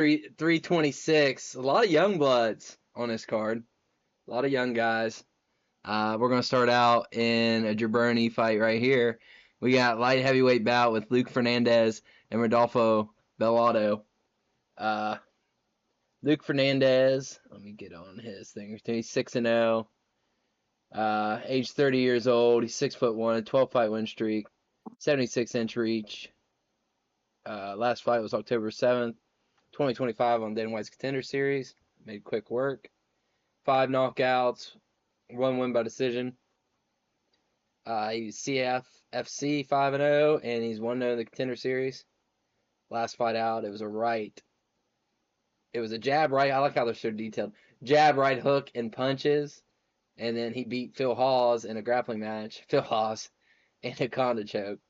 326. A lot of young bloods on this card. A lot of young guys. We're going to start out in a jabroni fight right here. We got light heavyweight bout with Luke Fernandez and Rodolfo Bellato. Luke Fernandez, let me get on his thing. He's 6-0. Age 30 years old. He's 6'1", 12-fight win streak, 76-inch reach. Last fight was October 7th, 2025 on Dana White's Contender Series. Made quick work. 5 knockouts, 1 win by decision. He's CFFC 5-0, and he's 1-0 in the Contender Series. Last fight out, it was a right. It was a jab right. I like how they're so detailed. Jab, right hook, and punches. And then he beat Phil Hawes in a grappling match. Phil Hawes in a Conda choke.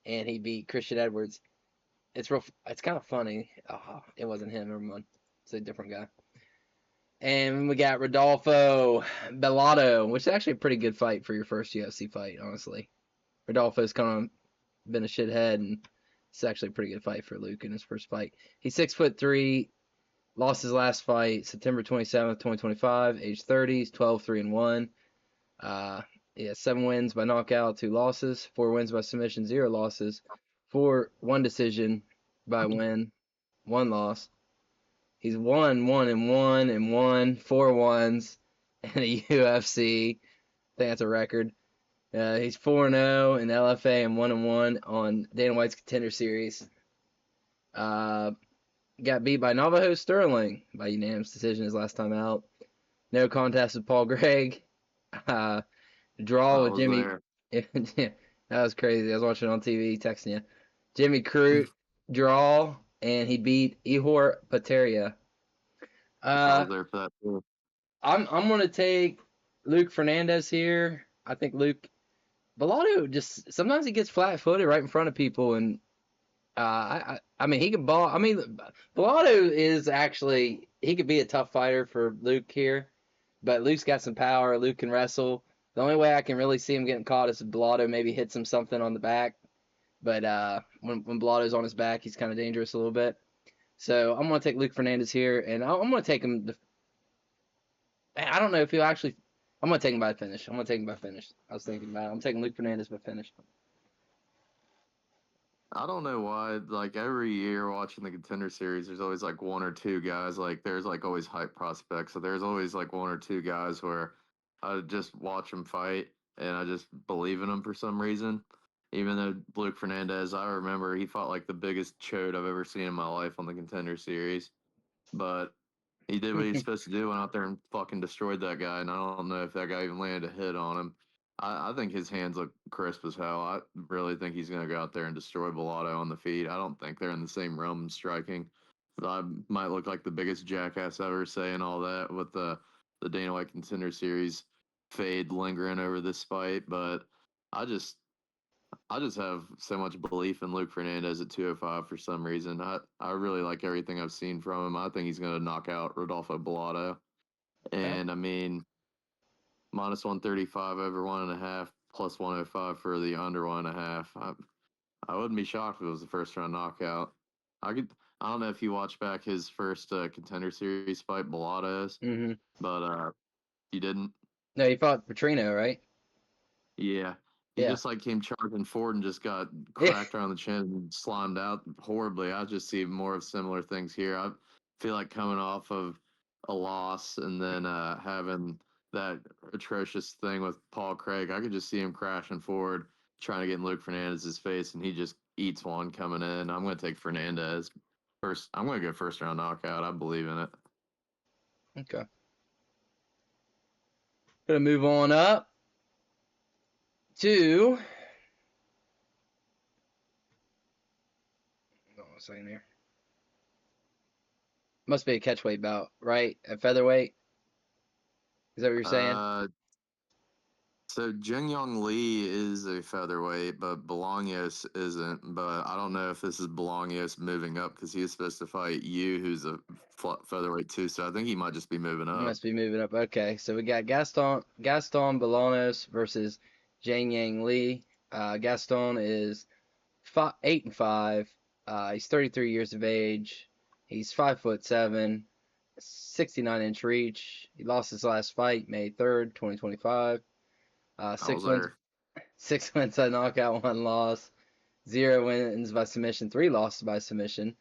And he beat Christian Edwards. It's kind of funny. Oh, it wasn't him, everyone. It's a different guy. And we got Rodolfo Bellato, which is actually a pretty good fight for your first UFC fight, honestly. Rodolfo's kind of been a shithead, and it's actually a pretty good fight for Luke in his first fight. He's 6'3", lost his last fight September 27th, 2025, age 30, he's 12-3-1. He has 7 wins by knockout, 2 losses, 4 wins by submission, 0 losses, 1 decision by win, 1 loss. He's 1-1-1 4 ones in the UFC. I think that's a record. He's 4-0 in LFA and 1-1 on Dana White's Contender Series. Got beat by Navajo Sterling by unanimous decision his last time out. No contest with Paul Gregg. Draw with Jimmy. Yeah, that was crazy. I was watching on TV, texting you. Jimmy Crute, draw, and he beat Ihor Pateria. I was there for that too. I'm gonna take Luke Fernandez here. I think Luke Bellato just sometimes he gets flat-footed right in front of people, and I mean he can ball. I mean Bellato is actually he could be a tough fighter for Luke here, but Luke's got some power. Luke can wrestle. The only way I can really see him getting caught is if Bellato maybe hits him something on the back. But when Bellato's on his back, he's kind of dangerous a little bit. So I'm going to take Luke Fernandez here, and I'm going to take him. I don't know if he'll actually. I'm going to take him by finish. I was thinking about it. I'm taking Luke Fernandez by finish. I don't know why, like every year watching the Contender Series, there's always like 1 or 2 guys, like there's like always hype prospects. So there's always like 1 or 2 guys where I just watch them fight and I just believe in them for some reason. Even though Luke Fernandez, I remember he fought like the biggest chode I've ever seen in my life on the Contender Series. But he did what he's supposed to do, went out there and fucking destroyed that guy. And I don't know if that guy even landed a hit on him. I think his hands look crisp as hell. I really think he's going to go out there and destroy Bellato on the feet. I don't think they're in the same realm in striking. I might look like the biggest jackass ever saying all that with the Dana White Contender Series fade lingering over this fight, but I just have so much belief in Luke Fernandez at 205 for some reason. I really like everything I've seen from him. I think he's going to knock out Rodolfo Bellato. And I mean, minus 135 over 1.5, plus 105 for the under 1.5. I wouldn't be shocked if it was the first round knockout. I don't know if you watched back his first Contender Series fight, Bellato's, but you didn't. No, he fought Petrino, right? Yeah. He just like came charging forward and just got cracked around the chin and slimed out horribly. I just see more of similar things here. I feel like coming off of a loss and then having that atrocious thing with Paul Craig, I could just see him crashing forward, trying to get in Luke Fernandez's face, and he just eats one coming in. I'm going to take Fernandez first. I'm going to go first round knockout. I believe in it. Okay. Gonna move on up to. Hold on a second here. Must be a catchweight bout, right? At featherweight. Is that what you're saying? So Jin Lee is a featherweight, but Bolaños isn't. But I don't know if this is Bolaños moving up because he was supposed to fight you, who's a featherweight too. So I think he might just be moving up. He must be moving up. Okay, so we got Gaston Bolaños versus Jin Lee. Gaston is 8-5. He's 33 years of age. He's 5'7", 69-inch reach. He lost his last fight May 3rd, 2025. I was Six wins, there. 6 wins by knockout, 1 loss. 0 wins by submission, 3 losses by submission.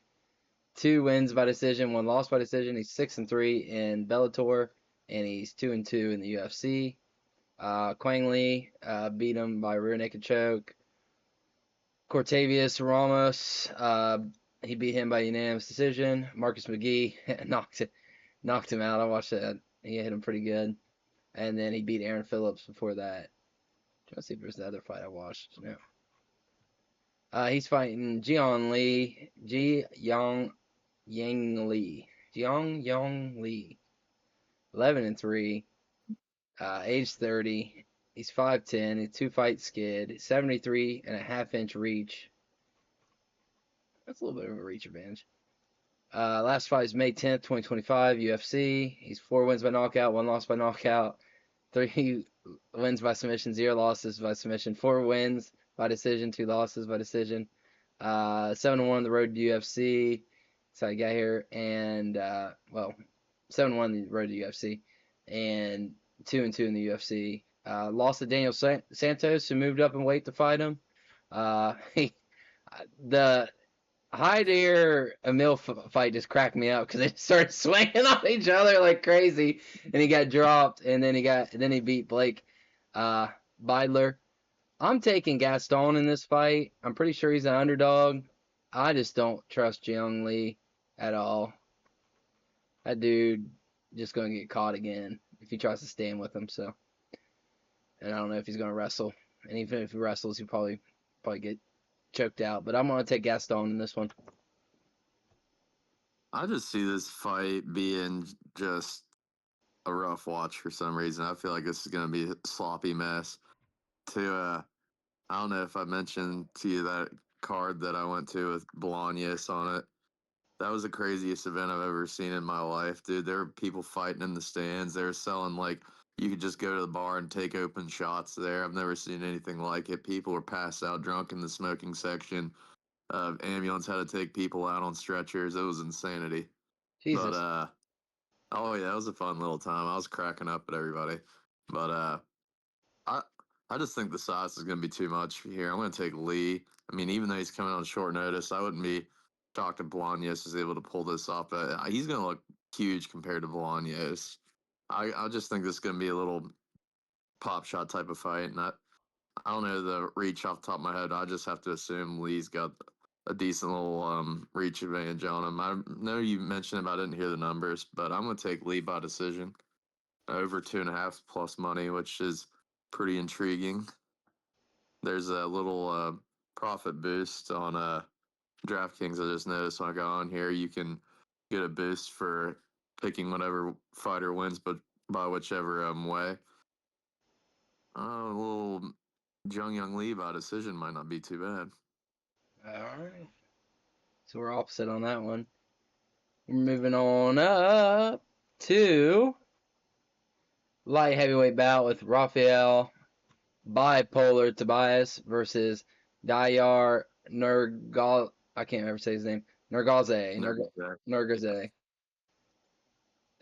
2 wins by decision, 1 loss by decision. He's 6-3 in Bellator, and he's 2-2 in the UFC. Quang Lee beat him by rear naked choke. Cortavius Ramos, he beat him by unanimous decision. Marcus McGee knocked him out. I watched that. He hit him pretty good. And then he beat Aaron Phillips before that. Trying to see if there's the other fight I watched. No. He's fighting Jiang Lee. Jiang Yang Lee. Jiang Yang Lee. 11-3. Age 30. He's 5'10". He's 2-fight skid. 73.5-inch reach. That's a little bit of a reach advantage. Last fight is May 10th, 2025, UFC. He's 4 wins by knockout, 1 loss by knockout, 3 wins by submission, 0 losses by submission, 4 wins by decision, 2 losses by decision. 7-1 on the road to UFC. That's how he got here. And, 7-1 on the road to UFC. And 2-2 in the UFC. Lost to Daniel Santos, who moved up in weight to fight him. The Hyder Emil fight just cracked me up because they started swinging on each other like crazy, and he got dropped, and then he beat Blake Beidler. I'm taking Gaston in this fight. I'm pretty sure he's an underdog. I just don't trust Jiang Lee at all. That dude just gonna get caught again if he tries to stand with him. So, and I don't know if he's gonna wrestle. And even if he wrestles, he'll probably get choked out. But I'm gonna take Gaston in this one. I just see this fight being just a rough watch for some reason. I feel like this is going to be a sloppy mess. I don't know if I mentioned to you that card that I went to with Bolaños on it. That was the craziest event I've ever seen in my life, dude. There were people fighting in the stands. They were selling like you could just go to the bar and take open shots there. I've never seen anything like it. People were passed out drunk in the smoking section. Ambulance had to take people out on stretchers. It was insanity. But Jesus. oh yeah, it was a fun little time. I was cracking up at everybody. But I I just think the size is going to be too much here. I'm going to take Lee. I mean, even though he's coming on short notice, I wouldn't be shocked if Bolaños is able to pull this off. He's going to look huge compared to Bolaños. I just think this is going to be a little pop shot type of fight, and I don't know the reach off the top of my head. I just have to assume Lee's got a decent little reach advantage on him. I know you mentioned about I didn't hear the numbers, but I'm going to take Lee by decision over 2.5 plus money, which is pretty intriguing. There's a little profit boost on DraftKings. I just noticed when I got on here, you can get a boost for picking whatever fighter wins, but by whichever way. A little Jung Young Lee by decision might not be too bad. All right. So we're opposite on that one. We're moving on up to light heavyweight bout with Rafael Bipolar Tobias versus Dayar Nurgal. I can't ever say his name. Nurgaze. Nurgaze.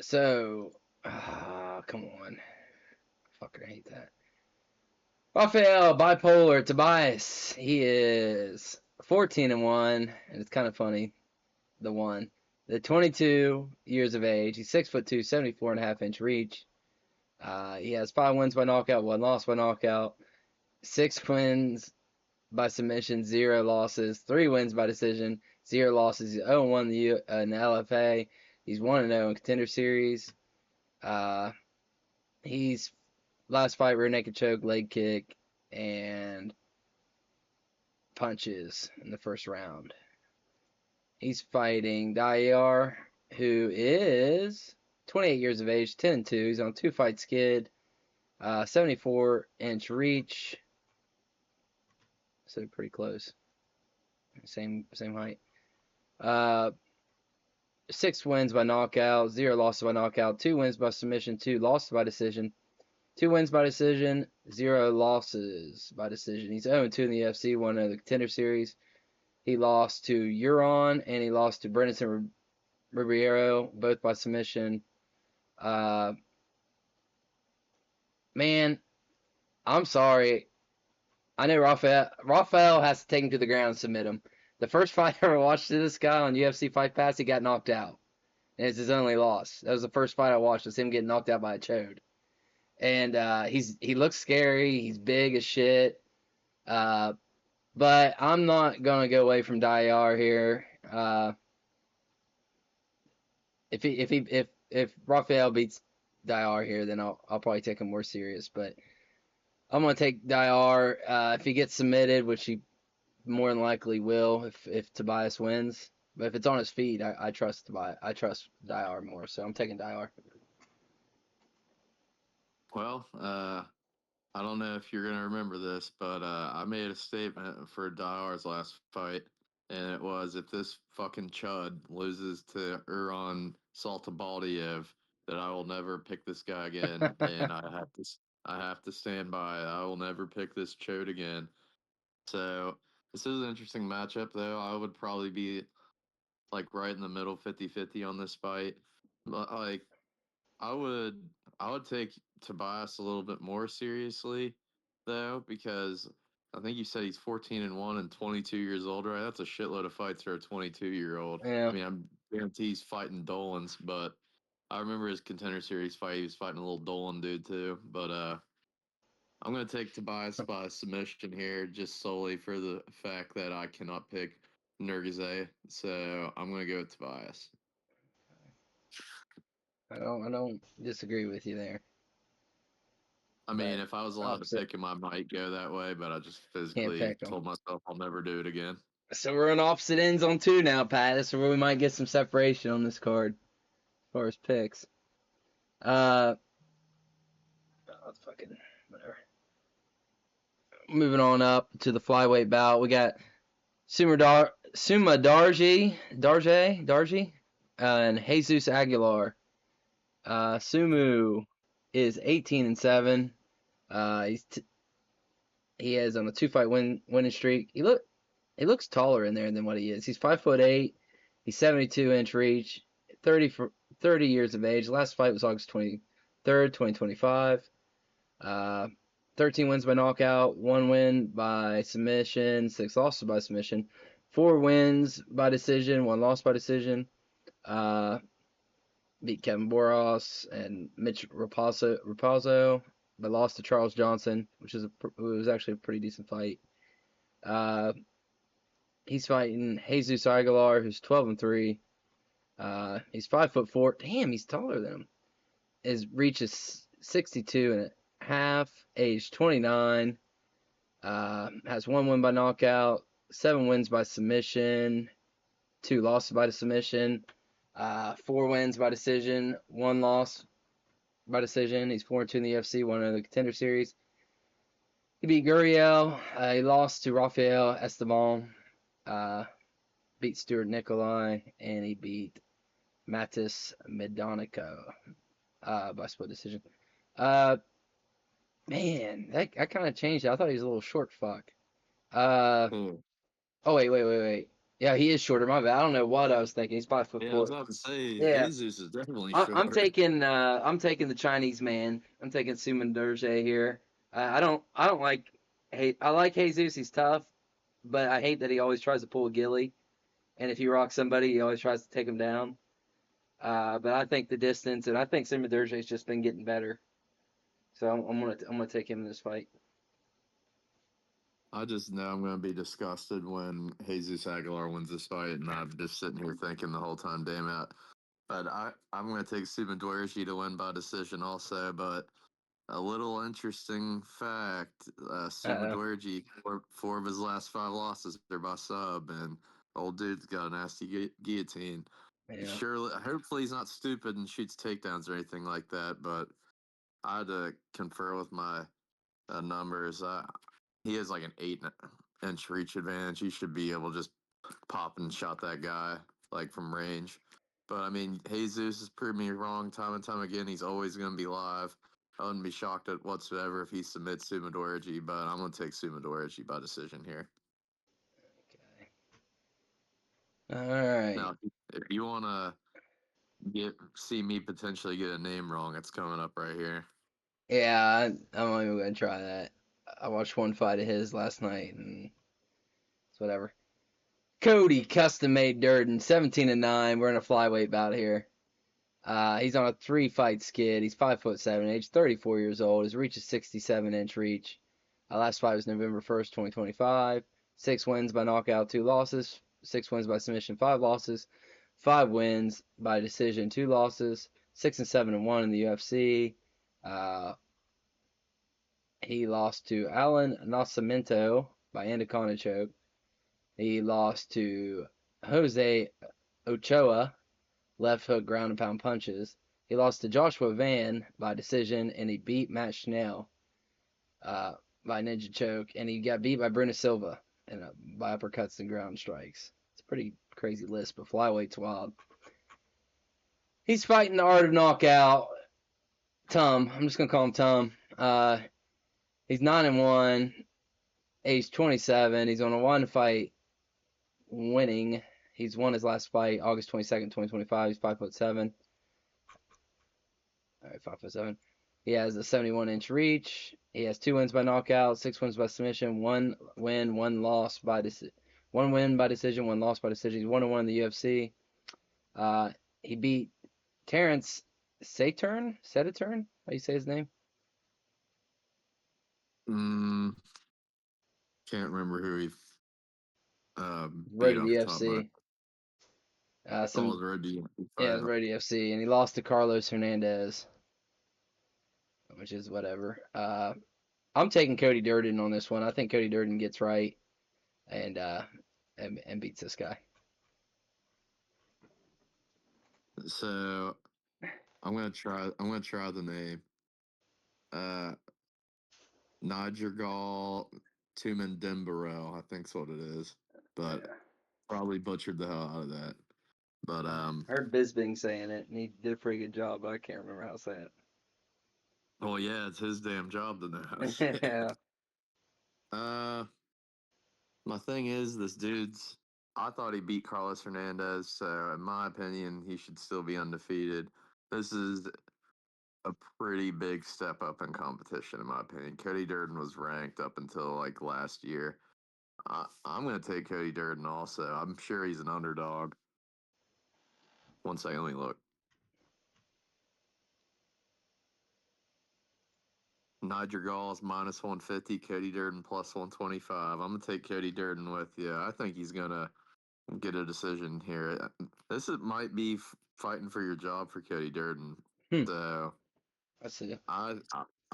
So, come on. Fucking hate that. Rafael Bipolar Tobias. He is 14-1, and it's kind of funny. The one. The 22 years of age. He's 6'2", 74.5-inch reach. He has 5 wins by knockout, 1 loss by knockout, 6 wins by submission, 0 losses, 3 wins by decision, 0 losses. He's 0-1 in the LFA. He's 1-0 in Contender Series. He's last fight rear naked choke, leg kick, and punches in the first round. He's fighting Dayar, who is 28 years of age, 10-2. He's on 2-fight skid, 74-inch reach. So pretty close. Same height. 6 wins by knockout, 0 losses by knockout, 2 wins by submission, 2 losses by decision. 2 wins by decision, 0 losses by decision. He's 0-2 in the UFC, 1 of the Contender Series. He lost to Euron, and he lost to Ribeiro, both by submission. Uh, man, I'm sorry. I know Rafael has to take him to the ground and submit him. The first fight I ever watched of this guy on UFC Fight Pass, he got knocked out. And it's his only loss. That was the first fight I watched, was him getting knocked out by a chode. And he looks scary. He's big as shit. Uh, but I'm not gonna go away from Dyer here. If Rafael beats Dyer here, then I'll probably take him more serious. But I'm gonna take Dyer. If he gets submitted, which he more than likely will, if Tobias wins. But if it's on his feet, I trust Tobias. I trust Dyer more, so I'm taking Dyer. Well, I don't know if you're gonna remember this, but I made a statement for Dyar's last fight, and it was if this fucking chud loses to Uran Saltabaldiev, that I will never pick this guy again, and I have to stand by it. I will never pick this chode again. So this is an interesting matchup, though. I would probably be like right in the middle, 50-50 on this fight. But like I would I would take Tobias a little bit more seriously though, because I think you said he's 14-1 and 22 years old, right? That's a shitload of fights for a 22-year-old. I Yeah. mean, I'm guarantee he's fighting Dolans, but I remember his contender series fight. He was fighting a little Dolan dude too. But I'm gonna take Tobias by submission here, just solely for the fact that I cannot pick Nurgaze. So I'm gonna go with Tobias. I don't disagree with you there, I mean, but if I was allowed to opposite pick him, I might go that way, but I just can't physically pick them. told myself I'll never do it again. So we're on opposite ends on two now, Pat. This is where we might get some separation on this card as far as picks. Uh, oh, fucking whatever. Moving on up to the flyweight bout, we got Suma Darji, and Jesus Aguilar. Sumu is 18-7. He has on a two-fight winning streak. He looks taller in there than what he is. He's 5'8". He's 72-inch reach. 30 years of age. Last fight was August 23rd, 2025. Uh, 13 wins by knockout, 1 win by submission, 6 losses by submission, 4 wins by decision, 1 loss by decision. Uh, Beat Kevin Boros and Mitch Rapazzo, but lost to Charles Johnson, was actually a pretty decent fight. Uh, he's fighting Jesus Aguilar, who's 12-3. He's 5'4". Damn, he's taller than him. His reach is 62 and a half, age 29. Has 1 win by knockout, 7 wins by submission, 2 losses by submission, 4 wins by decision, 1 loss by decision. He's 4-2 in the UFC, one in the Contender Series. He beat Guriel. He lost to Rafael Esteban. Beat Stuart Nikolai, and he beat Matis Medonico by split decision. Man, that kind of changed it. I thought he was a little short fuck. Uh, Hmm. oh wait. Yeah, he is shorter. My bad. I don't know what I was thinking. He's 5 foot Yeah, I was 4. about to say Yeah, Jesus is definitely I'm short. taking the Chinese man. I'm taking Suman Derje here. I don't like I like Jesus. He's tough, but I hate that he always tries to pull a Gilly. And if he rocks somebody, he always tries to take him down. But I think the distance, and I think Suman Derje's just been getting better. So I'm gonna take him in this fight. I just know I'm going to be disgusted when Jesus Aguilar wins this fight, and I'm just sitting here thinking the whole time, damn it. But I'm going to take Subin Dwyer to win by decision also, but a little interesting fact: Uh Sumadorji, four of his last 5 losses are by sub, and old dude's got a nasty guillotine. yeah. Surely, hopefully, he's not stupid and shoots takedowns or anything like that. But I had to confer with my numbers. He has like an 8-inch reach advantage. He should be able to just pop and shot that guy like from range. But I mean, Jesus has proved me wrong time and time again. He's always going to be live. I wouldn't be shocked at whatsoever if he submits Sumadorji, but I'm going to take Sumadorji by decision here. Okay. All right. Now, if you want to see me potentially get a name wrong. It's coming up right here. Yeah, I'm not even gonna try that. I watched one fight of his last night, and it's whatever. Cody Custom Made Durden, 17-9. We're in a flyweight bout here. He's on a 3-fight skid. He's 5'7", age 34 years old. His reach is 67-inch reach. Last fight was November 1st, 2025. 6 wins by knockout, 2 losses. 6 wins by submission, 5 losses. 5 wins by decision, 2 losses. 6-7-1 in the UFC. He lost to Alan Nascimento by Anaconda choke. He lost to Jose Ochoa, left hook ground and pound punches. He lost to Joshua Van by decision, and he beat Matt Schnell by ninja choke, and he got beat by Bruno Silva by uppercuts and ground strikes. It's a pretty crazy list, but flyweight's wild. He's fighting the art of knockout. Tom, I'm just gonna call him Tom. He's 9-1, age 27. He's on a 1-fight winning. He's won his last fight August 22nd, 2025. He's 5'7". All right, 5'7". He has a 71-inch reach. He has 2 wins by knockout, 6 wins by submission, 1 win, 1 loss by decision. 1 win by decision, 1 loss by decision. He's 1-1 in the UFC. He beat Terrence Saturn? How do you say his name? Can't remember who he Road beat to the off the top of my. UFC. Oh, the Red DMC Yeah, fight. Road to the UFC, and he lost to Carlos Hernandez, which is whatever. I'm taking Cody Durden on this one. I think Cody Durden gets right and beats this guy. So I'm gonna try the name. Nigergal Tumen Dembarel, I think's what it is. But probably butchered the hell out of that. But I heard Bisbing saying it, and he did a pretty good job, but I can't remember how to say well, yeah, it's his damn job to know how to say it. it. Yeah. My thing is, this dude's. I thought he beat Carlos Hernandez, so in my opinion, he should still be undefeated. This is a pretty big step up in competition, in my opinion. Cody Durden was ranked up until like last year. I'm going to take Cody Durden also. I'm sure he's an underdog. One second, let me look. Niger Gall is minus 150, Cody Durden plus 125. I'm going to take Cody Durden with you. I think he's going to get a decision here. Might be fighting for your job for Cody Durden. Hmm. So I see. I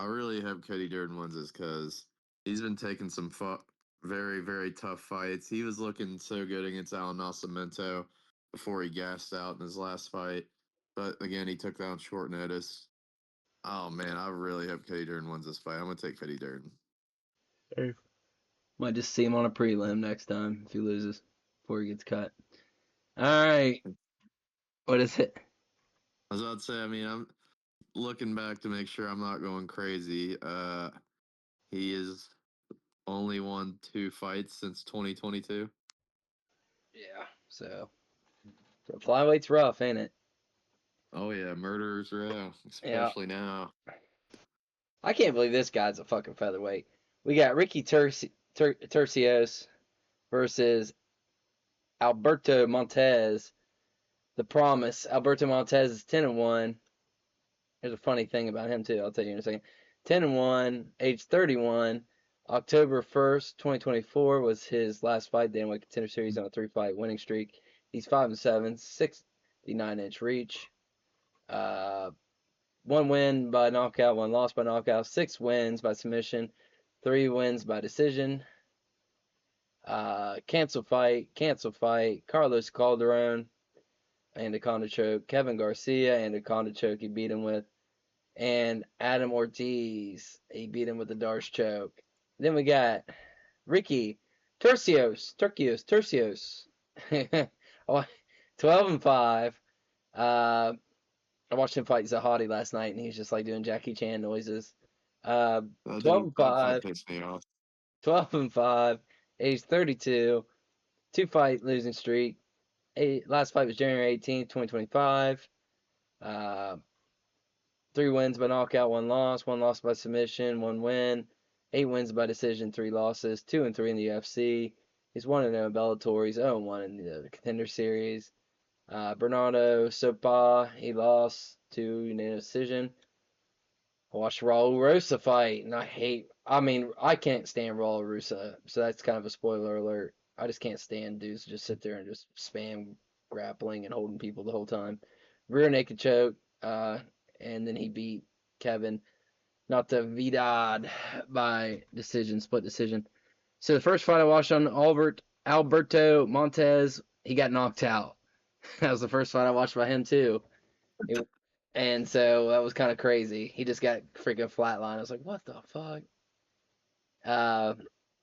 really hope Cody Durden wins this because he's been taking some very, very tough fights. He was looking so good against Alan Nascimento before he gassed out in his last fight. But again, he took that on short notice. Oh, man, I really hope Cody Durden wins this fight. I'm going to take Cody Durden. Hey. Might just see him on a prelim next time if he loses before he gets cut. All right. What is it? I was about to say, I mean, I'm looking back to make sure I'm not going crazy. He has only won 2 fights since 2022. Yeah. So flyweight's rough, ain't it? Oh yeah, murderers row, Yeah. especially now. I can't believe this guy's a fucking featherweight. We got Ricky Tercios versus Alberto Montez. The promise. Alberto Montez is 10-1. There's a funny thing about him too. I'll tell you in a second. 10-1, age 31. October 1st, 2024 was his last fight. Then went Contender Series on a 3-fight winning streak. He's 5-7, 69-inch reach. 1 win by knockout, 1 loss by knockout, 6 wins by submission, 3 wins by decision. Cancel fight. Carlos Calderon, Anaconda choke. Kevin Garcia, Anaconda choke. He beat him with. And Adam Ortiz, he beat him with the Darce choke. Then we got Ricky Tercios. 12-5. I watched him fight Zahadi last night, and he was just like doing Jackie Chan noises. Dude, 12 that fight 5, pissed me off. 12-5, age 32, 2-fight losing streak. Last fight was January 18th, 2025. Uh, 3 wins by knockout, 1 loss, 1 loss by submission, 1 win. 8 wins by decision, 3 losses, 2-3 in the UFC. He's 1-0 in Bellator. He's 0-1 in the Contender Series. Bernardo Sopa, he lost to unanimous decision. I watched Raul Rosa fight, and I can't stand Raul Rosa, so that's kind of a spoiler alert. I just can't stand dudes just sit there and just spam grappling and holding people the whole time. Rear naked choke, and then he beat Kevin Natividad by decision, split decision. So the first fight I watched on Alberto Montez, he got knocked out. That was the first fight I watched by him too. It, and so that was kind of crazy. He just got freaking flatline. I was like, what the fuck? Uh,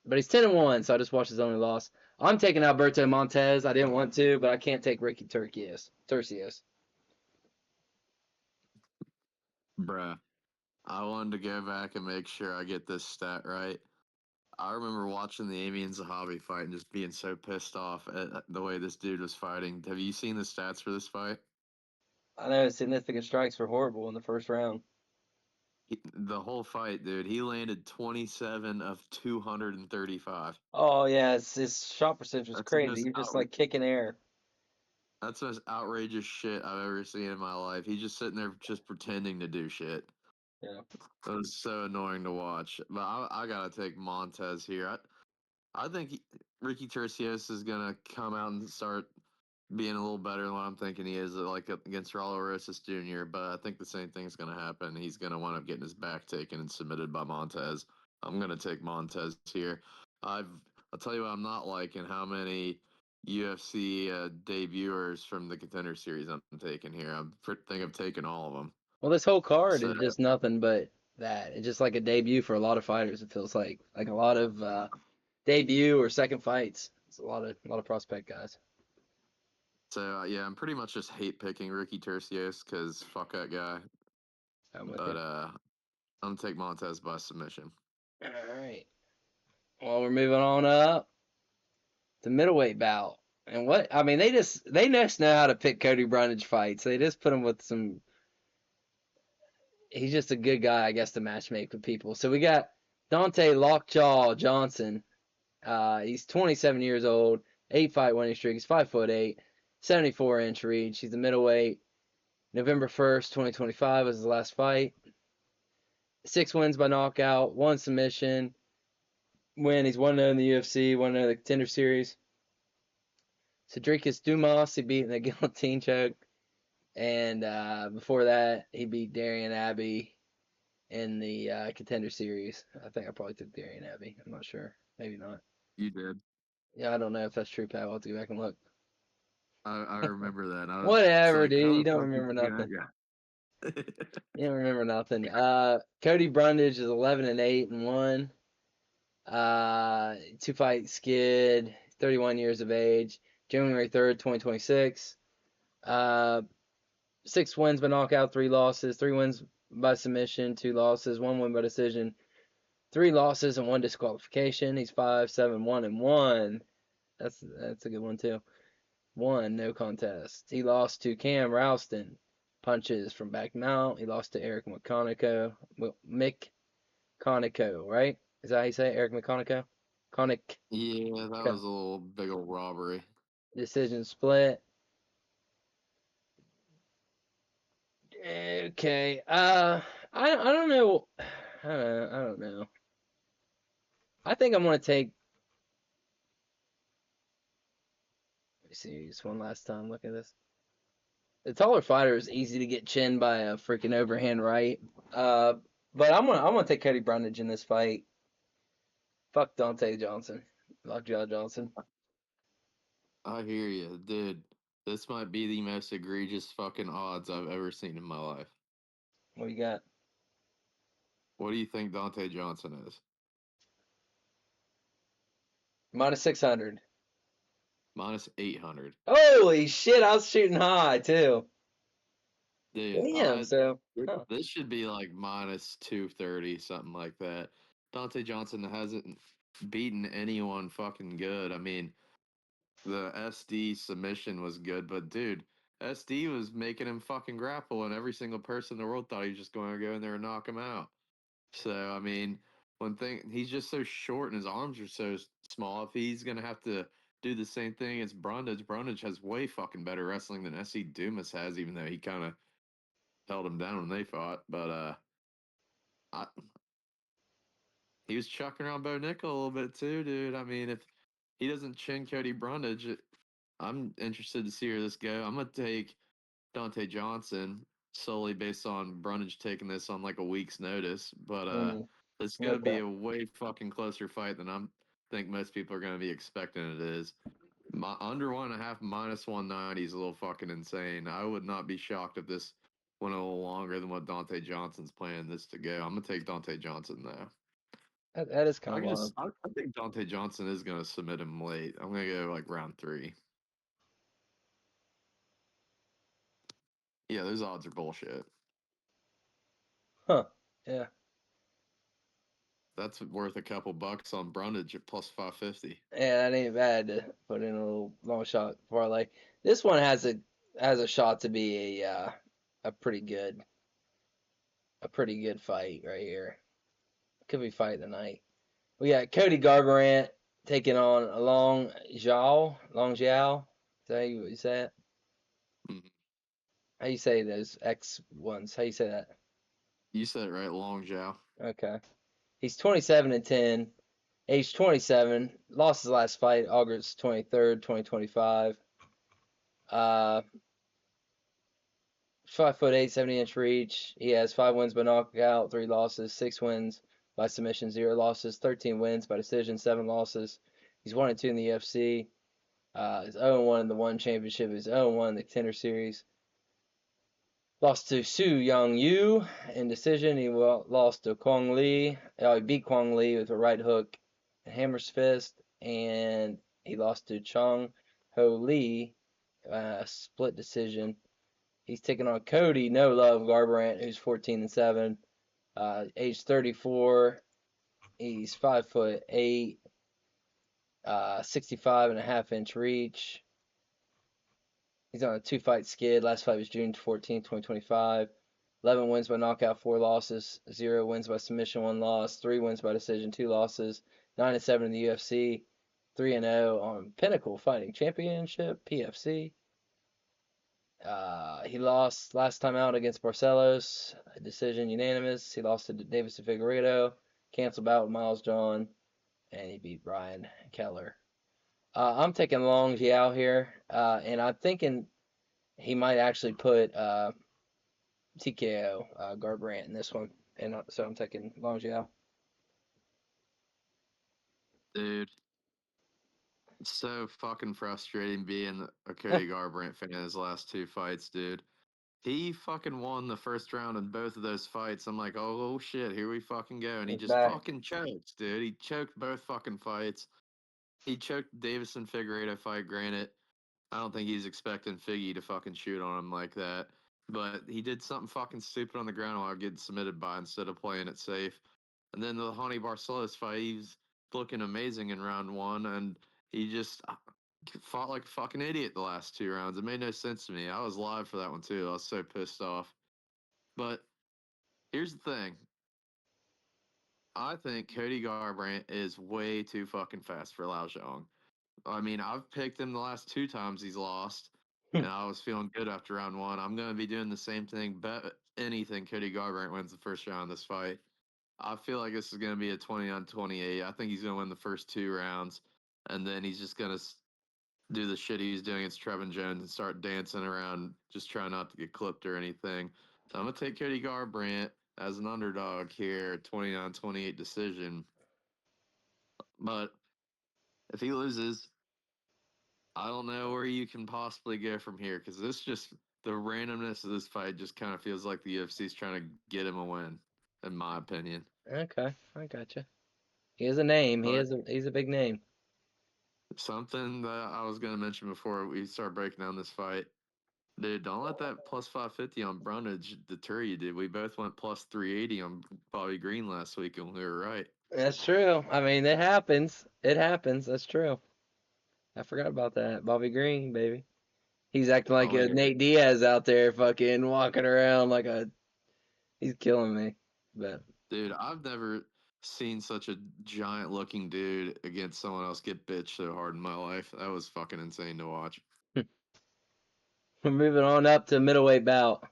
but he's 10-1, so I just watched his only loss. I'm taking Alberto Montez. I didn't want to, but I can't take Ricky Turcios. Bruh. I wanted to go back and make sure I get this stat right. I remember watching the Amy and Zahavi fight and just being so pissed off at the way this dude was fighting. Have you seen the stats for this fight? I know significant strikes were horrible in the first round. The whole fight, dude. He landed 27 of 235. Oh yeah, his shot percentage was That's the crazy. most He was just like kicking air. that's the most outrageous shit I've ever seen in my life. He's just sitting there just pretending to do shit. Yeah. It was so annoying to watch. But I gotta take Montez here. I think Ricky Tercios is gonna come out and start being a little better than what I'm thinking he is, like against Raul Rosas Jr. But I think the same thing's going to happen. He's going to wind up getting his back taken and submitted by Montez. I'm going to take Montez here. I've I'll tell you what I'm not liking how many UFC debuters from the Contender Series I'm taking here. Think I've taken all of them. Well, this whole card So is just nothing but that. It's just like a debut for a lot of fighters. It feels like a lot of debut or second fights. It's a lot of prospect guys. yeah, I'm pretty much just hate picking Ricky Tercios because fuck that guy. I'm with But you. I'm gonna take Montez by submission. All right. Well, we're moving on up to middleweight bout. And what I mean, they just know how to pick Cody Brundage fights. They just put him with some. He's just a good guy, I guess, to matchmake with people. So we got Dante Lockjaw Johnson. He's 27 years old, 8 fight winning streak. He's 5'8", 74-inch reach. He's a middleweight. November 1st, 2025 was his last fight. 6 wins by knockout, 1 submission. He's 1-0 in the UFC, 1-0 in the Contender Series. Cedricus Dumas, he beat in the guillotine choke. And before that, he beat Darian Abbey in the Contender Series. I think I probably took Darian Abbey. I'm not sure. Maybe not. You did. Yeah, I don't know if that's true, Pat. I'll have to go back and look. I remember that. It's Whatever, like, dude. how You the don't fuck did remember you nothing. get that guy? You don't remember nothing. Cody Brundage is 11-8-1. 2 fight skid. 31 years of age. January 3rd, 2026. 6 wins by knockout, 3 losses. 3 wins by submission, 2 losses. 1 win by decision, 3 losses, and 1 disqualification. He's 5-7-1-1. That's a good one too. 1 no contest. He lost to Cam Ralston. Punches from back mount. He lost to Eric McConico. Mick Conico, right? Is that how you say it? Eric McConico? Conic. Yeah, that was a little big old robbery. Decision split. Okay. I don't know. I don't know. I think I'm gonna take. Let me see. Just one last time. Look at this. The taller fighter is easy to get chinned by a freaking overhand right. Uh, but I'm gonna take Cody Brundage in this fight. Fuck Dante Johnson. Lockjaw Johnson. I hear you, dude. This might be the most egregious fucking odds I've ever seen in my life. What you got? What do you think Dante Johnson is? Minus 600. Minus 800. Holy shit! I was shooting high too. Dude, Damn. So, huh. this should be like minus 230, something like that. Dante Johnson hasn't beaten anyone fucking good. I mean, the SD submission was good, but dude, SD was making him fucking grapple, and every single person in the world thought he was just going to go in there and knock him out. So I mean, one thing he's just so short and his arms are so small. If he's gonna have to do the same thing as Brundage has way fucking better wrestling than SC Dumas has, even though he kind of held him down when they fought. But I, he was chucking around Bo Nickel a little bit too, dude. I mean, if he doesn't chin Cody Brundage, I'm interested to see where this go. I'm gonna take Dante Johnson solely based on Brundage taking this on like a week's notice, but Mm, it's gonna be okay. a way fucking closer fight than think most people are gonna be expecting it is. Under 1.5 minus 190 is a little fucking insane. I would not be shocked if this went a little longer than what Dante Johnson's planning this to go. I'm gonna take Dante Johnson though. That is kind of wild. I think Dante Johnson is gonna submit him late. I'm gonna go like round 3. Yeah, those odds are bullshit. Huh. Yeah. That's worth a couple bucks on Brundage at plus 550. Yeah, that ain't bad to put in a little long shot parlay. This one has a shot to be a pretty good fight right here. Could be fight of the night. We got Cody Garbrandt taking on Long Jiao. Is that how you say it? Mhm. How you say those X ones? How you say that? You said it right, Long Zhao. Okay. He's 27-10, age 27. Lost his last fight August 23rd, 2025. Uh, 5'8", 70-inch reach. He has 5 wins by knockout, 3 losses, 6 wins by submission, 0 losses, 13 wins by decision, 7 losses. He's 1-2 in the UFC. He's 0-1 in the One Championship. He's 0-1 in the Contender Series. Lost to Su Young Yu in decision. He lost to Kwang Lee. He beat Kwang Lee with a right hook and hammer's fist. And he lost to Chong Ho Lee, split decision. He's taking on Cody No Love Garbrandt, who's 14-7, age 34. He's 5'8", 65.5-inch reach. He's on a 2-fight skid. Last fight was June 14th, 2025. 11 wins by knockout, 4 losses. 0 wins by submission, 1 loss. 3 wins by decision, 2 losses. 9-7 in the UFC. 3-0 on Pinnacle Fighting Championship, PFC. He lost last time out against Barcelos, a decision unanimous. He lost to Davis Figueiredo, canceled bout with Miles John, and he beat Brian Keller. I'm taking Long Jiao here, and I'm thinking he might actually put TKO Garbrandt in this one, and so I'm taking Long Jiao. Dude, it's so fucking frustrating being a Cody Garbrandt fan in his last 2 fights, dude. He fucking won the first round in both of those fights. I'm like, oh shit, here we fucking go. And he He's just back. fucking choked, dude. He choked both fucking fights. He choked the Davison Figueiredo fight, granted. I don't think he's expecting Figgy to fucking shoot on him like that. But he did something fucking stupid on the ground while getting submitted by instead of playing it safe. And then the Honey Barcelos fight, he's looking amazing in round 1, and he just fought like a fucking idiot the last 2 rounds. It made no sense to me. I was live for that one too. I was so pissed off. But here's the thing. I think Cody Garbrandt is way too fucking fast for Lao Zhang. I mean, I've picked him the last 2 times he's lost, and I was feeling good after round 1. I'm going to be doing the same thing. Bet anything Cody Garbrandt wins the first round of this fight. I feel like this is going to be a 20-28. I think he's going to win the first 2 rounds, and then he's just going to do the shit he's doing against Trevin Jones and start dancing around, just trying not to get clipped or anything. So I'm going to take Cody Garbrandt as an underdog here, 29-28 decision. But if he loses, I don't know where you can possibly go from here because the randomness of this fight just kind of feels like the UFC's trying to get him a win, in my opinion. Okay, I gotcha. He has a name. But He's a big name. something that I was going to mention before we start breaking down this fight, dude, don't let that plus 550 on Brundage deter you, dude. We both went plus 380 on Bobby Green last week, and we were right. That's true. I mean, it happens. It happens. That's true. I forgot about that. Bobby Green, baby. He's acting like Oh a yeah, Nate Diaz out there, fucking walking around like a. He's killing me. But dude, I've never seen such a giant looking dude against someone else get bitched so hard in my life. That was fucking insane to watch. we're moving on up to middleweight bout.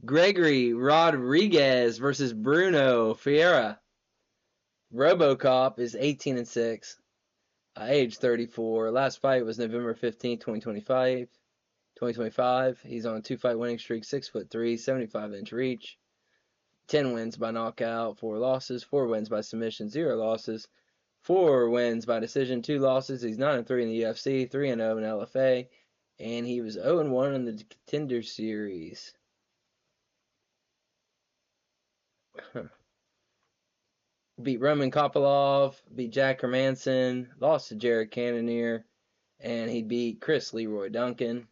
Gregory Rodriguez versus Bruno Ferreira. RoboCop is 18-6, age 34. Last fight was November 15th, 2025. He's on a two-fight winning streak, 6'3", 75-inch reach. 10 wins by knockout, 4 losses, 4 wins by submission, 0 losses, 4 wins by decision, 2 losses. He's 9-3 in the UFC, 3-0 in LFA, and he was 0-1 in the Contender Series. Beat Roman Kopylov, beat Jack Hermanson, lost to Jared Cannonier, and he beat Chris Leroy Duncan.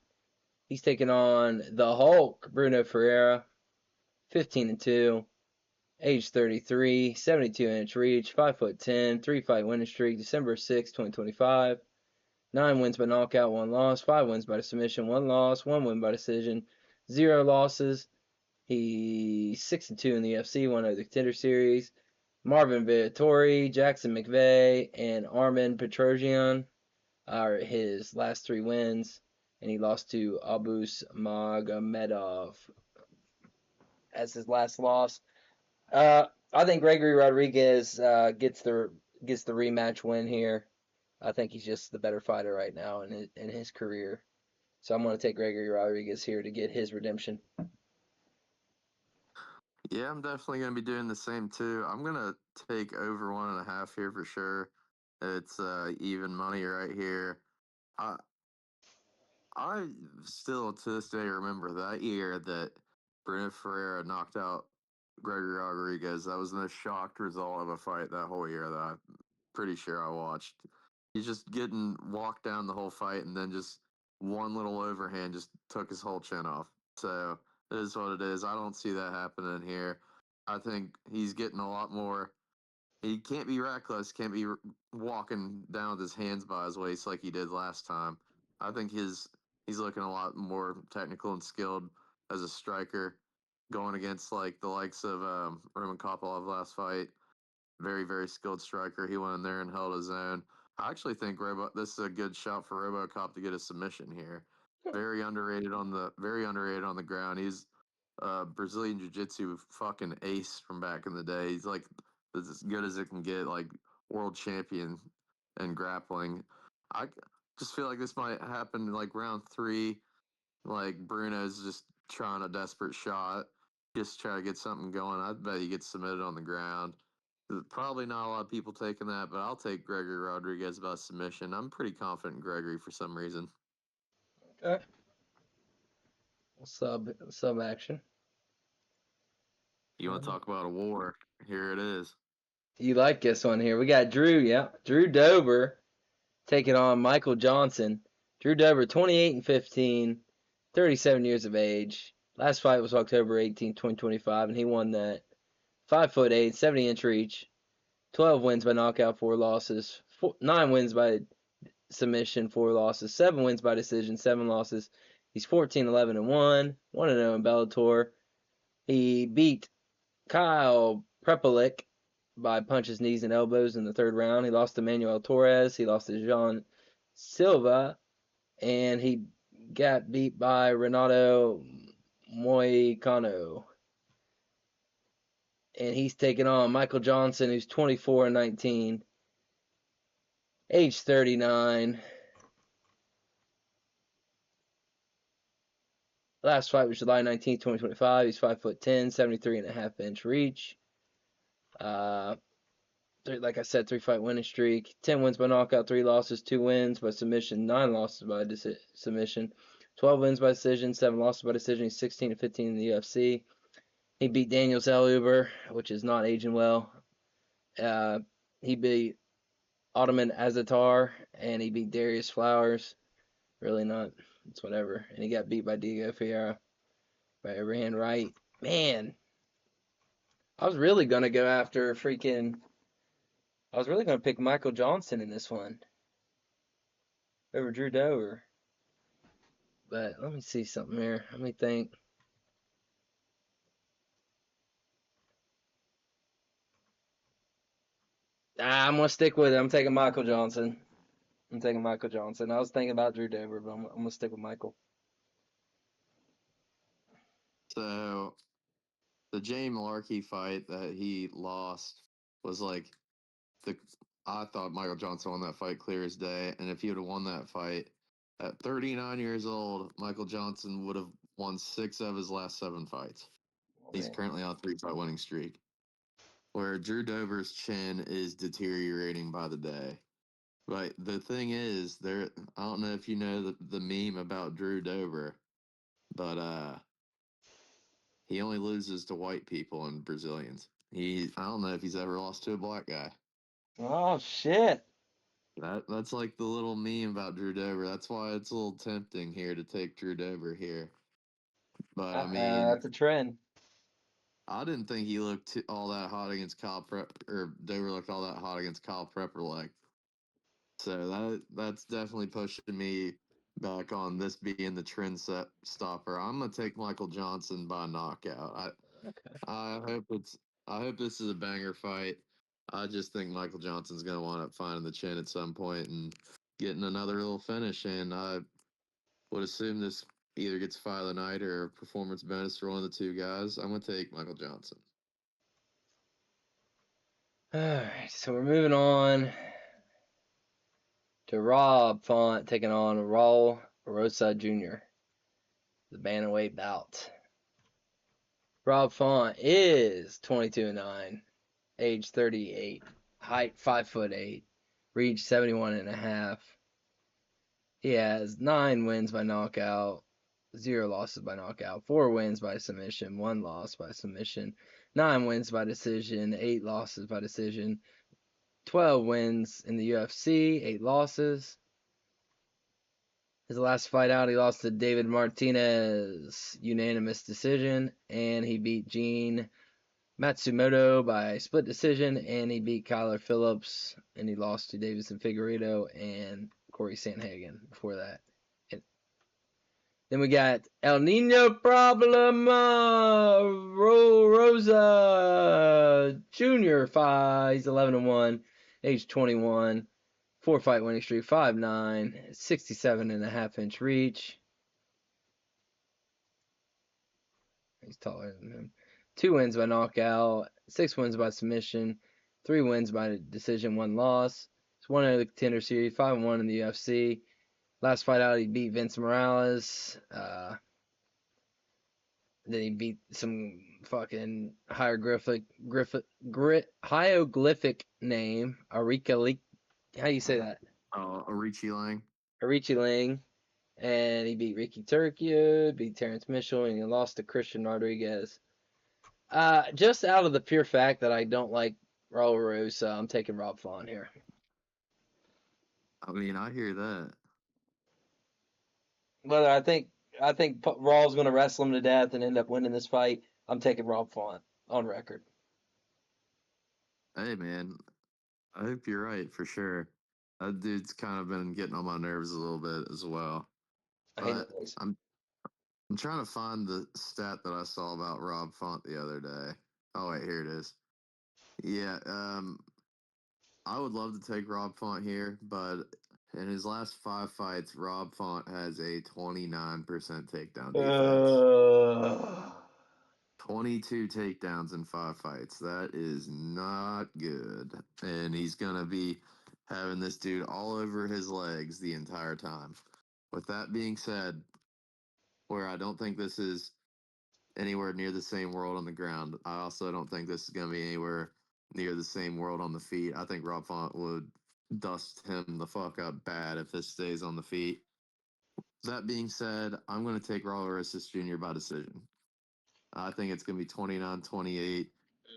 He's taking on the Hulk, Bruno Ferreira, 15-2, age 33, 72-inch reach, 5'10", 3-fight winning streak, December 6, 2025. 9 wins by knockout, 1 loss, 5 wins by submission, 1 loss, 1 win by decision, 0 losses. He's 6-2 in the UFC, 1 of the Contender Series. Marvin Vittori, Jackson McVeigh, and Armin Petrosian are his last 3 wins, and he lost to Abus Magomedov as his last loss. I think Gregory Rodriguez gets the rematch win here. I think he's just the better fighter right now in his career. So I'm going to take Gregory Rodriguez here to get his redemption. Yeah, I'm definitely gonna be doing the same too. I'm gonna take over 1.5 here for sure. It's even money right here. I I still to this day remember that year that Bruno Ferreira knocked out Gregory Rodriguez. That was the most shocked result of a fight that whole year that I'm pretty sure I watched. He's just getting walked down the whole fight, and then just one little overhand just took his whole chin off. So it is what it is. I don't see that happening here. I think he's getting a lot more. He can't be reckless. Can't be walking down with his hands by his waist like he did last time. I think he's looking a lot more technical and skilled as a striker, going against like the likes of Roman Kopylov last fight. Very very skilled striker. He went in there and held his own. I actually think this is a good shot for RoboCop to get a submission here. Very underrated on the ground. He's Brazilian Jiu Jitsu fucking ace from back in the day. He's like as good as it can get, like world champion in grappling. I just feel like this might happen like round 3. Like Bruno's just trying a desperate shot, just try to get something going. I bet he gets submitted on the ground. There's probably not a lot of people taking that, but I'll take Gregory Rodriguez by submission. I'm pretty confident in Gregory for some reason. Okay. Sub action. You want to talk about a war? Here it is. You like this one here? We got Drew Dober taking on Michael Johnson. Drew Dober, 28-15, 37 years of age. Last fight was October 18th, 2025, and he won that. 5'8", 70-inch reach. 12 wins by knockout, 4 losses. 9 wins by submission, 4 losses. 7 wins by decision, 7 losses. He's 14-11-1, 1-0 in Bellator. He beat Kyle Prepelic by punches, knees, and elbows in the 3rd round. He lost to Manuel Torres. He lost to Jean Silva. And he got beat by Renato Moicano. And he's taking on Michael Johnson, who's 24-19, age 39. Last fight was July 19th, 2025. He's 5'10", 73.5-inch reach. Like I said, 3-fight winning streak. 10 wins by knockout, 3 losses, 2 wins by submission, 9 losses by submission. 12 wins by decision, 7 losses by decision. He's 16-15 in the UFC. He beat Daniel Zellhuber, which is not aging well. He beat Ottoman Azatar, and he beat Darius Flowers. Really not. It's whatever. And he got beat by Diego Ferreira by Rand Wright. Man, I was really going to go after I was really going to pick Michael Johnson in this one over Drew Dover. But let me see something here. Let me think. I'm gonna stick with it. I'm taking Michael Johnson. I'm taking Michael Johnson. I was thinking about Drew Dober, but I'm gonna stick with Michael. So the Jay Malarkey fight that he lost was like the I thought Michael Johnson won that fight clear as day, and if he would have won that fight at 39 years old, Michael Johnson would have won 6 of his last 7 fights. Oh, He's man. currently on a 3 fight winning streak. Where Drew Dover's chin is deteriorating by the day. But the thing is, there I don't know if you know the meme about Drew Dover, but he only loses to white people and Brazilians. I don't know if he's ever lost to a black guy. Oh shit. That's like the little meme about Drew Dover. That's why it's a little tempting here to take Drew Dover here. But I mean, That's a trend. I didn't think he looked all that hot against Kyle Prep or Dover looked all that hot against Kyle Prepper. So that's definitely pushing me back on this being the trend set stopper. I'm gonna take Michael Johnson by knockout. Okay. I hope it's I hope this is a banger fight. I just think Michael Johnson's gonna wind up finding the chin at some point and getting another little finish. And I would assume this either gets fight of the night or a performance bonus for one of the two guys. I'm gonna take Michael Johnson. All right. So we're moving on to Rob Font taking on Raul Rosa Jr. The bantamweight bout. Rob Font is 22-9, age 38, height 5'8", reach 71 and a half. He has 9 wins by knockout, 0 losses by knockout, 4 wins by submission, 1 loss by submission, 9 wins by decision, 8 losses by decision, 12 wins in the UFC, 8 losses. His last fight out, he lost to David Martinez, unanimous decision, and he beat Gene Matsumoto by split decision, and he beat Kyler Phillips, and he lost to Davison Figueredo and Corey Sandhagen before that. And then we got El Nino Problema Rosa Jr. He's 11-1, age 21. 4 fight winning streak, 5'9", 67.5 inch reach. He's taller than him. 2 wins by knockout, 6 wins by submission, 3 wins by decision, 1 loss. He's won in the Contender Series, 5-1 in the UFC. Last fight out, he beat Vince Morales. Then he beat some fucking hieroglyphic name, Arika. How do you say that? Oh, Arichi Lang. Arichi Ling. And he beat Ricky Turkio, beat Terrence Mitchell, and he lost to Christian Rodriguez. Just out of the pure fact that I don't like Raul Rosa, I'm taking Rob Font here. I mean, I hear that. Whether I think Raw's going to wrestle him to death and end up winning this fight, I'm taking Rob Font on record. Hey, man, I hope you're right for sure. That dude's kind of been getting on my nerves a little bit as well. I hate But noise. I'm trying to find the stat that I saw about Rob Font the other day. Oh wait, here it is. Yeah, I would love to take Rob Font here, but in his last 5 fights, Rob Font has a 29% takedown defense. Uh, 22 takedowns in 5 fights. That is not good. And he's going to be having this dude all over his legs the entire time. With that being said, where I don't think this is anywhere near the same world on the ground, I also don't think this is going to be anywhere near the same world on the feet. I think Rob Font would dust him the fuck up bad if this stays on the feet. That being said, I'm going to take Raul Rosas Jr. by decision. I think it's going to be 29-28.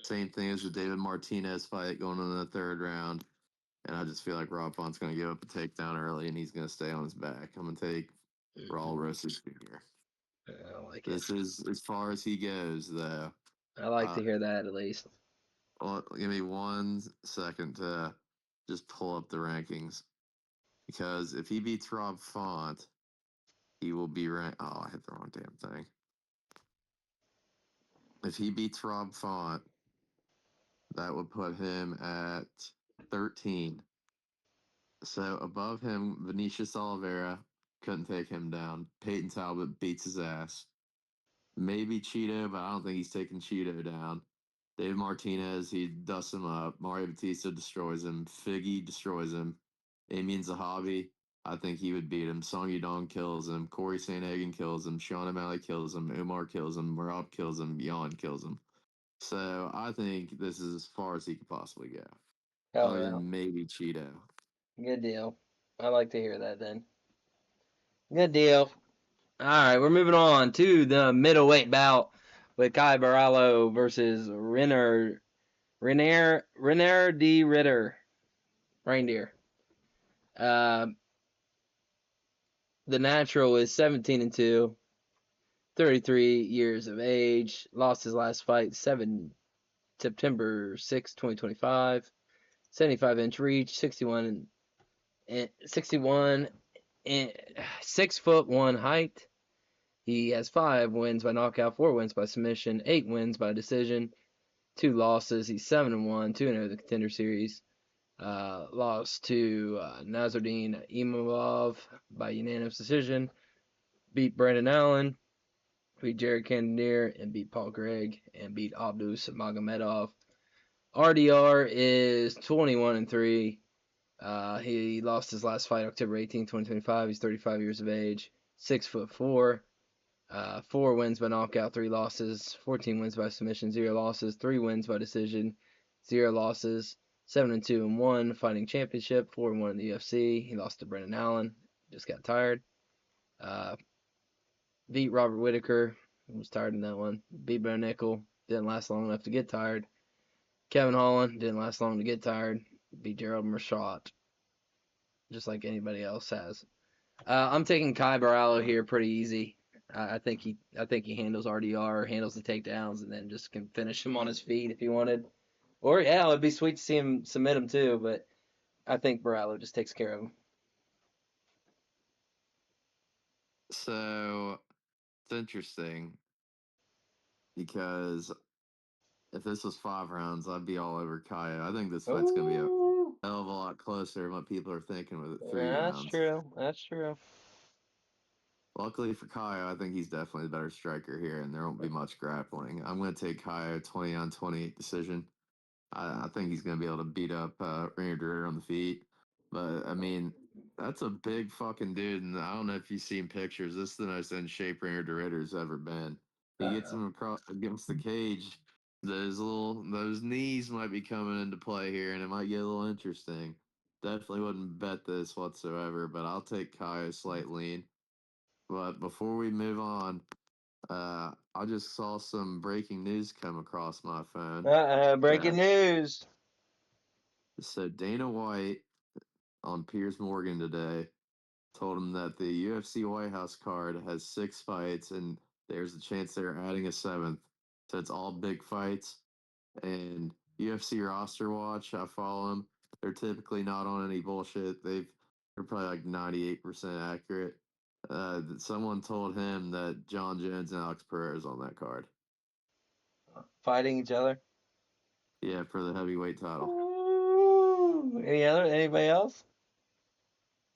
Same thing as the David Martinez fight going into the third round. And I just feel like Rob Font's going to give up a takedown early and he's going to stay on his back. I'm going to take Raul Rosas Jr. I like it. This is as far as he goes, though. I like Uh, to hear that at least. well, give me 1 second to just pull up the rankings. Because if he beats Rob Font, he will be ranked. Oh, I hit the wrong damn thing. If he beats Rob Font, that would put him at 13. So above him, Vinicius Oliveira, couldn't take him down. Peyton Talbot beats his ass. Maybe Cheeto, but I don't think he's taking Cheeto down. Dave Martinez, he dusts him up. Mario Batista destroys him. Figgy destroys him. Damien Zahabi, I think he would beat him. Song Yudong kills him. Corey Sandhagen kills him. Sean O'Malley kills him. Umar kills him. Rob kills him. Jan kills him. So I think this is as far as he could possibly go. Hell Other yeah. than maybe Cheeto. Good deal. I like to hear that then. Good deal. All right, we're moving on to the middleweight bout with Kai Barallo versus Renner D. Ritter. Reindeer. Uh, the natural is 17-2, 33 years of age. Lost his last fight September 6, 2025. 75-inch reach, 61 and 6'1" height. He has 5 wins by knockout, 4 wins by submission, 8 wins by decision, 2 losses. He's 7-1, 2-0 the Contender Series. Lost to Nazardine Imavov by unanimous decision. Beat Brandon Allen, beat Jared Cannonier, and beat Paul Gregg, and beat Abdus Magomedov. RDR is 21-3. He lost his last fight October 18, 2025. He's 35 years of age, 6'4". 4 wins by knockout, 3 losses, 14 wins by submission, 0 losses, 3 wins by decision, 0 losses, 7-2-1 fighting championship, 4-1 in the UFC. He lost to Brendan Allen, just got tired. Uh, beat Robert Whitaker, was tired in that one. Beat Bo Nickel, didn't last long enough to get tired. Kevin Holland, didn't last long to get tired. Beat Gerald Mershot, just like anybody else has. I'm taking Kai Barallo here pretty easy. I think he handles RDR, handles the takedowns, and then just can finish him on his feet if he wanted. Or yeah, it'd be sweet to see him submit him too, but I think Barallo just takes care of him. So it's interesting because if this was 5 rounds, I'd be all over Kaya. I think this fight's gonna be a Ooh, hell of a lot closer than what people are thinking with it 3 that's rounds. true. That's true. Luckily for Kaya, I think he's definitely the better striker here, and there won't be much grappling. I'm gonna take Kaya 20-28 decision. I think he's going to be able to beat up Rainier Dritter on the feet. But, I mean, that's a big fucking dude. And I don't know if you've seen pictures. This is the most in shape Rainier Dritter's ever been. He gets him across against the cage. Those knees might be coming into play here, and it might get a little interesting. Definitely wouldn't bet this whatsoever, but I'll take Kaya slight lean. But before we move on, I just saw some breaking news come across my phone. Breaking That news. So Dana White on Piers Morgan today told him that the UFC White House card has 6 fights and there's a chance they're adding a seventh. So it's all big fights. And UFC roster watch, I follow them. They're typically not on any bullshit. They're probably like 98% accurate. Someone told him that John Jones and Alex Pereira is on that card. Fighting each other. Yeah, for the heavyweight title. Ooh. Anybody else?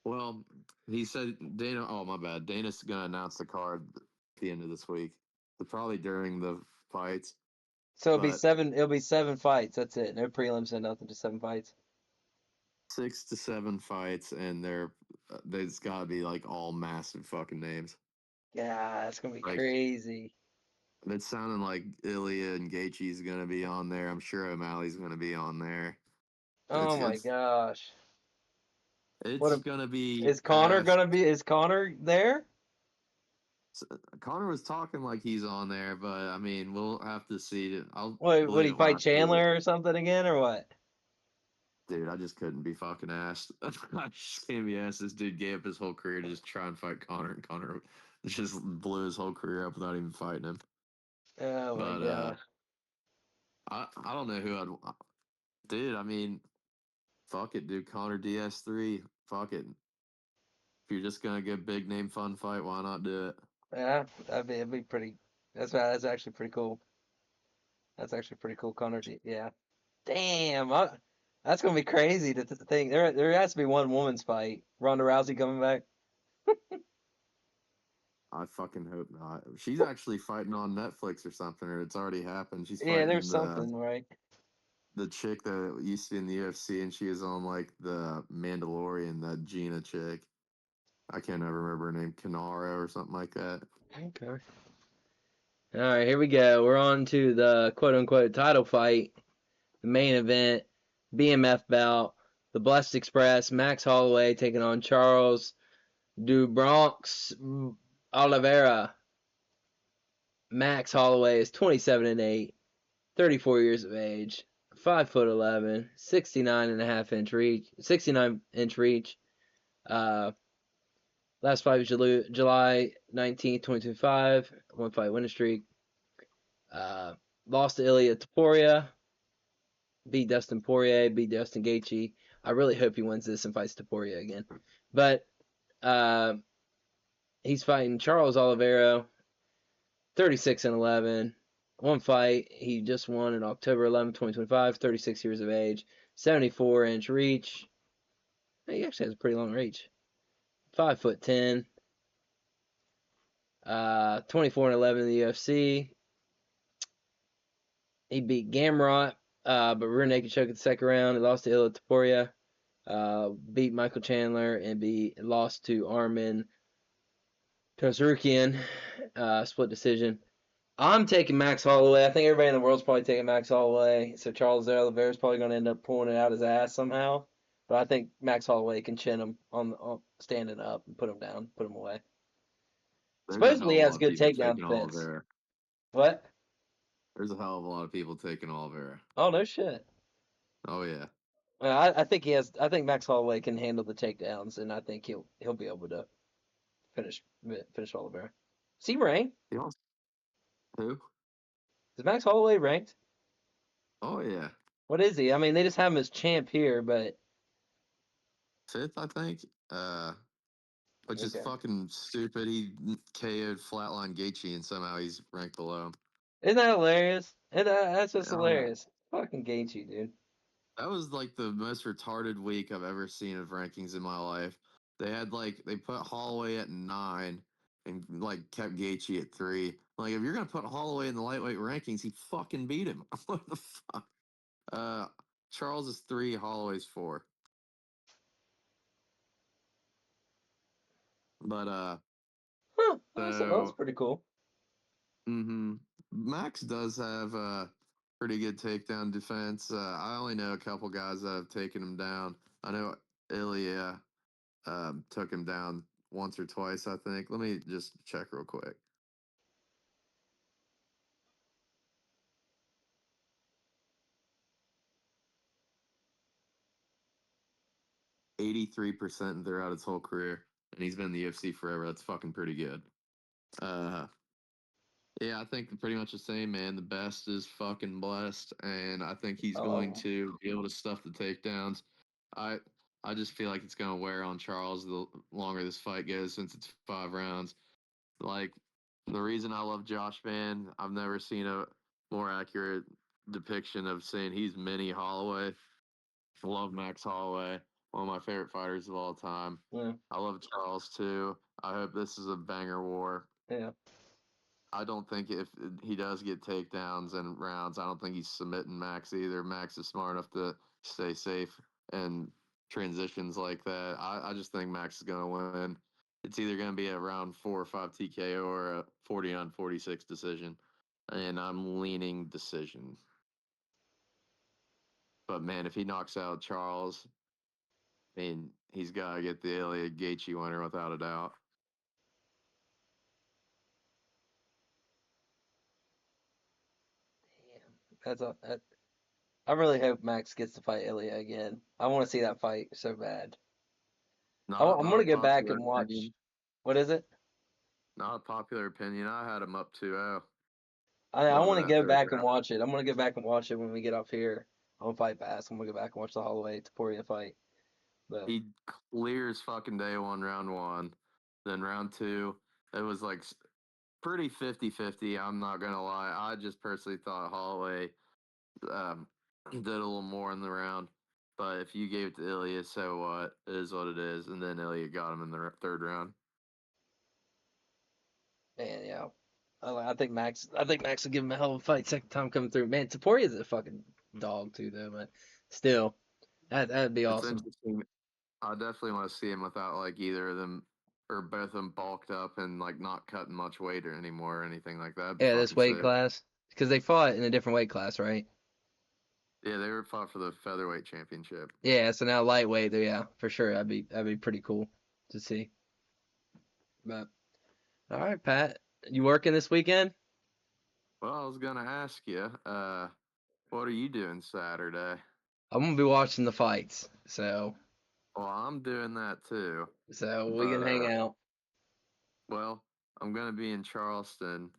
Well, he said Dana. Oh, my bad. Dana's gonna announce the card at the end of this week, probably during the fights. So it'll be But seven. It'll be 7 fights. That's it. No prelims, no nothing. Just 7 fights. 6 to 7 fights, and there's gotta be like all massive fucking names. Yeah, it's gonna be Like crazy. it's sounding like Ilya and Gaethje's gonna be on there. I'm sure O'Malley's gonna be on there. It's Oh my it's gosh. What it's gonna be is Connor ass. gonna be? Is Connor there? Connor was talking like he's on there, but I mean, we'll have to see. I'll What would believe he it when fight I see it. Chandler or something again or what? Dude, I just couldn't be fucking asked. I just can't be asked. This dude gave up his whole career to just try and fight Connor, and Connor just blew his whole career up without even fighting him. Oh my But gosh. I don't know who I'd. Dude, I mean, fuck it, dude. Connor DS3. Fuck it. If you're just gonna get big name fun fight, why not do it? Yeah, it'd be pretty. That's actually pretty cool. That's actually pretty cool, Connor. Yeah. Damn, that's gonna be crazy to think. There has to be one woman's fight. Ronda Rousey coming back. I fucking hope not. She's actually fighting on Netflix or something, or it's already happened. She's Yeah, there's fighting something, right? the chick that used to be in the UFC, and she is on like the Mandalorian, that Gina chick. I can't ever remember her name, Kanara or something like that. Okay. All right, here we go. We're on to the quote unquote title fight, the main event, BMF bout, the Blessed Express, Max Holloway taking on Charles Du Bronx Oliveira. Max Holloway is 27-8, 34 years of age, 5'11", 69.5-inch reach, 69-inch reach. Last fight was July 19th, 2025. One fight winning streak. Uh, Lost to Ilya Taporia. Beat Dustin Poirier. Beat Dustin Gaethje. I really hope he wins this and fights Taporia again. But uh, he's fighting Charles Oliveira, 36-11. One fight he just won in October 11th, 2025. 36 years of age, 74-inch reach. He actually has a pretty long reach. 5'10". 24-11 in the UFC. He beat Gamrot, but rear naked choke in the second round. He lost to Ila Taporia. Beat Michael Chandler and lost to Armin Tozarukian. Split decision. I'm taking Max Holloway. I think everybody in the world's probably taking Max Holloway. So Charles Oliveira is probably going to end up pulling it out his ass somehow. But I think Max Holloway can chin him on standing up and put him down, put him away. There's a Supposedly hell he of a has lot of good people takedown taking defense. Oliveira. What? There's a hell of a lot of people taking Oliveira. Oh no shit. Oh yeah. I think he has. I think Max Holloway can handle the takedowns, and I think he'll be able to finish finish Oliveira. Is he ranked? He also, who? Is Max Holloway ranked? Oh yeah. What is he? I mean, they just have him as champ here, but Fifth, I think. Which is okay. fucking stupid. He KO'd Flatline Gaethje, and somehow he's ranked below him. Isn't that hilarious? That's just Uh, hilarious. Fucking Gaethje, dude. that was like the most retarded week I've ever seen of rankings in my life. They put Holloway at 9 and like kept Gaethje at 3. Like if you're gonna put Holloway in the lightweight rankings, he fucking beat him. What the fuck? Uh, Charles is 3, Holloway's 4. But Huh? That's so pretty cool. hmm Max does have a pretty good takedown defense. I only know a couple guys that have taken him down. I know Ilya took him down once or twice, I think. Let me just check real quick. %83% throughout his whole career, and he's been in the UFC forever. That's fucking pretty good. Uh, yeah, I think pretty much the same, man. The best is fucking blessed, and I think he's going Oh, to be able to stuff the takedowns. I I just feel like it's going to wear on Charles the longer this fight goes, since it's 5 rounds. Like the reason I love Josh Van, I've never seen a more accurate depiction of saying he's mini Holloway. I love Max Holloway, one of my favorite fighters of all time. yeah, I love Charles too. I hope this is a banger war. yeah. I don't think if he does get takedowns and rounds, I don't think he's submitting Max either. Max is smart enough to stay safe and transitions like that. I just think Max is going to win. It's either going to be a round 4 or 5 TKO or a 40-46 decision. And I'm leaning decision. But man, if he knocks out Charles, I mean, he's got to get the Ilya Gaethje winner without a doubt. Damn, I really hope Max gets to fight Ilya again. I want to see that fight so bad. I'm Not gonna a go back popular and watch. opinion. What is it? Not a popular opinion. I had him up 2-0. I Going to want to that go third back and round. watch it. I'm gonna go back and watch it when we get off here on Fight Pass. I'm gonna go back and watch the Holloway Taporia fight. But he clears fucking day one, round one. Then round two, it was like pretty 50-50. I'm not going to lie. I just personally thought Holloway did a little more in the round. But if you gave it to Ilya, so what? It is what it is. And then Ilya got him in the third round. man, yeah. I think Max. I think Max will give him a hell of a fight second time coming through. Man, Taporia's a fucking dog too, though. But still, that'd be It's awesome. interesting. I definitely want to see him without like either of them or both of them bulked up and like not cutting much weight or anymore or anything like that. That'd be Yeah, this fucking weight sick. class because they fought in a different weight class, right? Yeah, they were fought for the featherweight championship. Yeah, so now lightweight. Yeah, for sure. That'd be pretty cool to see. But all right, Pat, you working this weekend? Well, I was gonna ask you, what are you doing Saturday? I'm gonna be watching the fights, Well, I'm doing that too, so we but can hang out. well, I'm gonna be in Charleston